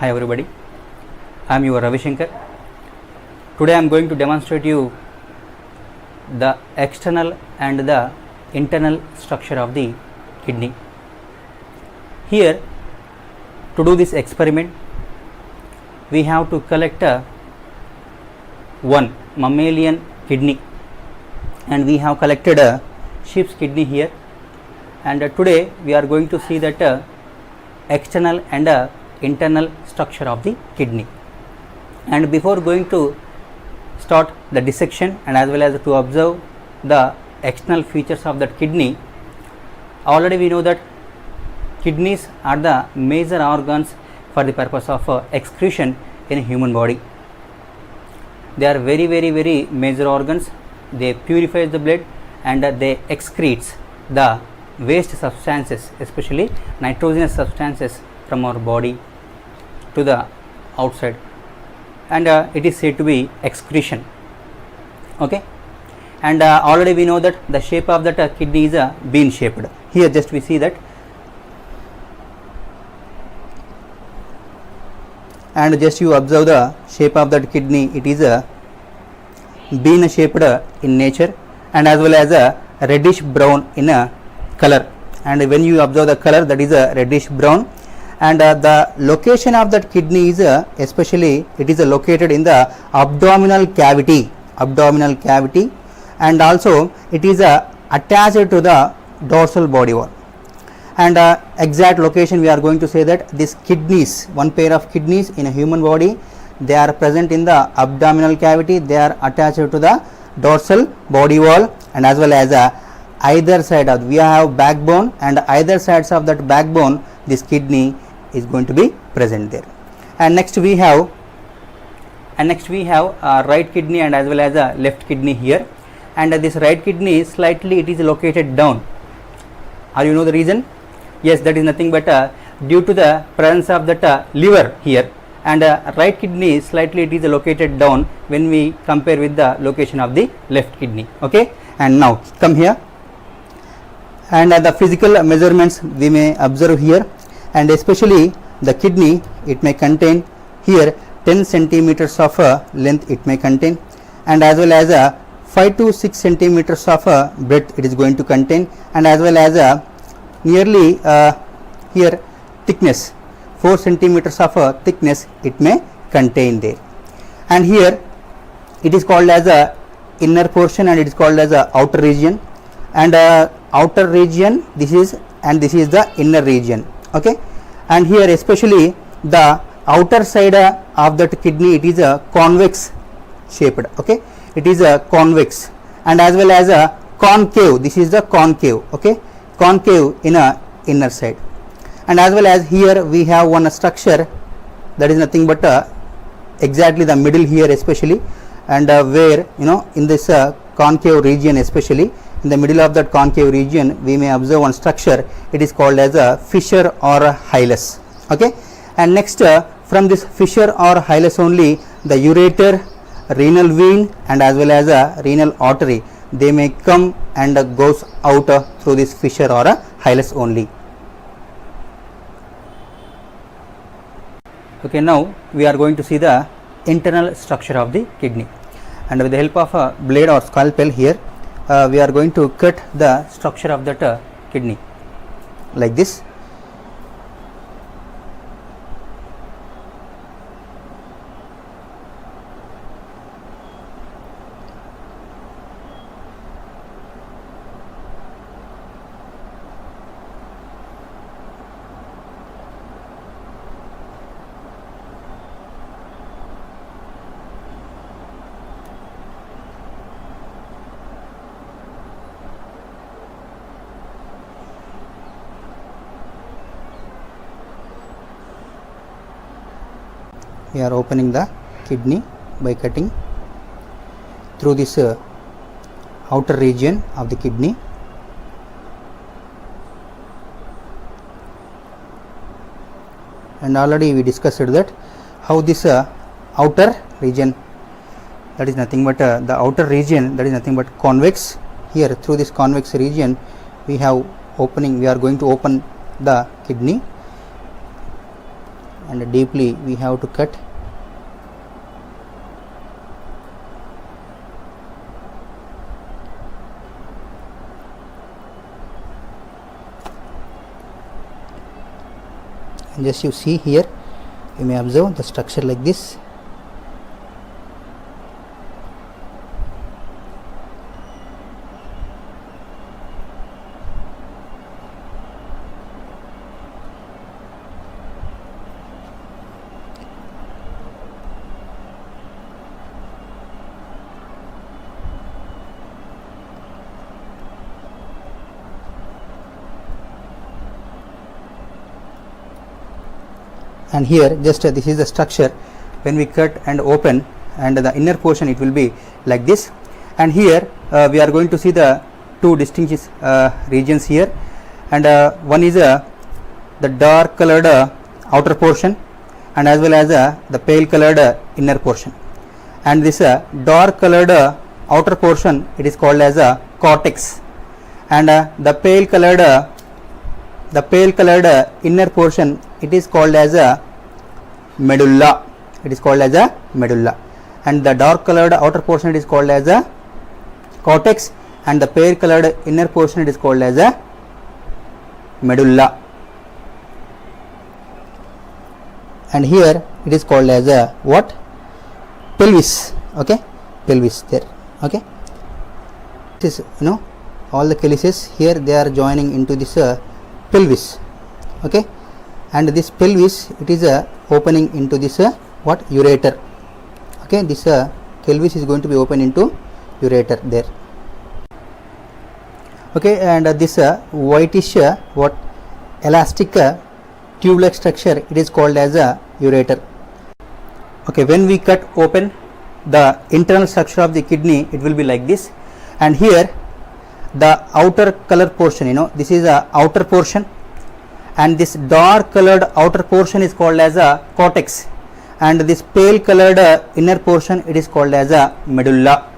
Hi everybody, I am your Ravi Shankar. Today I am going to demonstrate you the external and the internal structure of the kidney. Here, to do this experiment, we have to collect one mammalian kidney, and we have collected a sheep's kidney here, and today we are going to see that external and internal structure of the kidney. And before going to start the dissection and as well as to observe the external features of that kidney, already we know that kidneys are the major organs for the purpose of excretion in a human body. They are very major organs. They purify the blood and they excrete the waste substances, especially nitrogenous substances from our body to the outside, and it is said to be excretion. Okay, and already we know that the shape of that kidney is bean shaped. Here just we see that, and just you observe the shape of that kidney. It is a bean shaped in nature and as well as a reddish brown in a color, and when you observe the color, that is a reddish brown, and the location of that kidney is especially it is located in the abdominal cavity, and also it is attached to the dorsal body wall. And exact location we are going to say that these kidneys, one pair of kidneys in a human body, they are present in the abdominal cavity. They are attached to the dorsal body wall, and as well as either side of, we have backbone, and either sides of that backbone this kidney is going to be present there. And next we have right kidney and as well as a left kidney here, and this right kidney slightly it is located down. Are you know the reason? Yes, that is nothing but due to the presence of that liver here, and right kidney slightly it is located down when we compare with the location of the left kidney. Okay, and now come here, and the physical measurements we may observe here, and especially the kidney, it may contain here 10 centimeters of length it may contain, and as well as 5 to 6 centimeters of breadth it is going to contain, and as well as nearly here thickness 4 centimeters of thickness it may contain there. And here it is called as a inner portion and it is called as a outer region, and outer region this is, and this is the inner region. Okay, and here especially the outer side of that kidney, it is a convex shaped. Okay, it is a convex, and as well as a concave, this is the concave. Okay, concave in a inner side, and as well as here we have one structure that is nothing but exactly the middle here especially, and where you know in this concave region, especially in the middle of that concave region, we may observe one structure. It is called as a fissure or a hilus. Okay, and next from this fissure or hilus only, the ureter, renal vein and as well as a renal artery, they may come and goes out through this fissure or a hilus only. Okay, now we are going to see the internal structure of the kidney, and with the help of a blade or scalpel here, we are going to cut the structure of that kidney like this. We are opening the kidney by cutting through this outer region of the kidney, and already we discussed that how this outer region, that is nothing but the outer region, that is nothing but convex. Here through this convex region we have opening, we are going to open the kidney and deeply we have to cut. And just you see here, you may observe the structure like this. And here just this is the structure when we cut and open, and the inner portion it will be like this. And here we are going to see the two distinct regions here, and one is the dark colored outer portion, and as well as the pale colored inner portion. And this dark colored outer portion, it is called as a cortex, and the pale colored inner portion, it is called as a medulla. It is called as a medulla, and the dark colored outer portion, it is called as a cortex, and the pale colored inner portion, it is called as a medulla. And here it is called as a what? Pelvis. Okay, pelvis there. Okay, this is, you know, all the calyces here, they are joining into this pelvis. Okay, and this pelvis, it is opening into this what? Ureter. Okay, this pelvis is going to be open into ureter there. Okay, and this whitish what? Elastic tube-like structure, it is called as a ureter. Okay, when we cut open the internal structure of the kidney, it will be like this. And here the outer color portion, you know, this is a outer portion, and this dark colored outer portion is called as a cortex, and this pale colored inner portion, it is called as a medulla.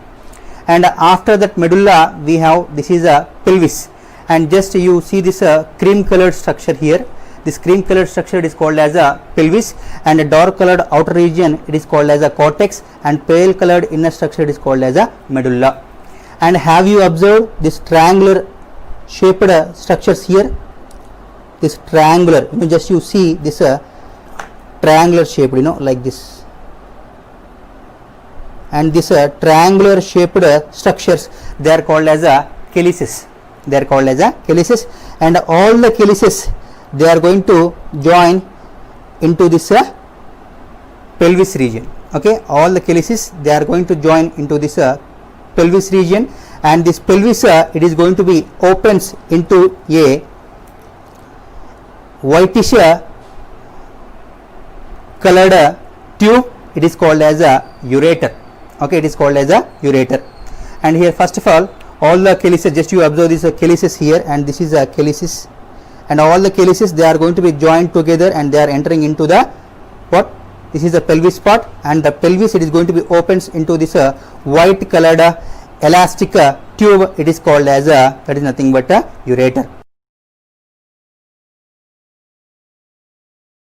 And after that medulla we have, this is a pelvis, and just you see this cream colored structure here. This cream colored structure, it is called as a pelvis, and a dark colored outer region, it is called as a cortex, and pale colored inner structure, it is called as a medulla. And have you observed this triangular shaped structures here? This triangular, you know, just you see this triangular shaped, you know, like this. And this triangular shaped structures, they are called as a calyces. They are called as a calyces, and all the calyces, they are going to join into this pelvis region. Okay, all the calyces, they are going to join into this pelvis region, and this pelvis it is going to be opens into a whitish colored tube. It is called as a ureter. Okay, it is called as a ureter. And here first of all the calyces, just you observe this calyces here, and this is a calyces, and all the calyces, they are going to be joined together, and they are entering into the what? This is the pelvis part, and the pelvis, it is going to be opens into this white colored elastic tube. It is called as a, that is nothing but a ureter.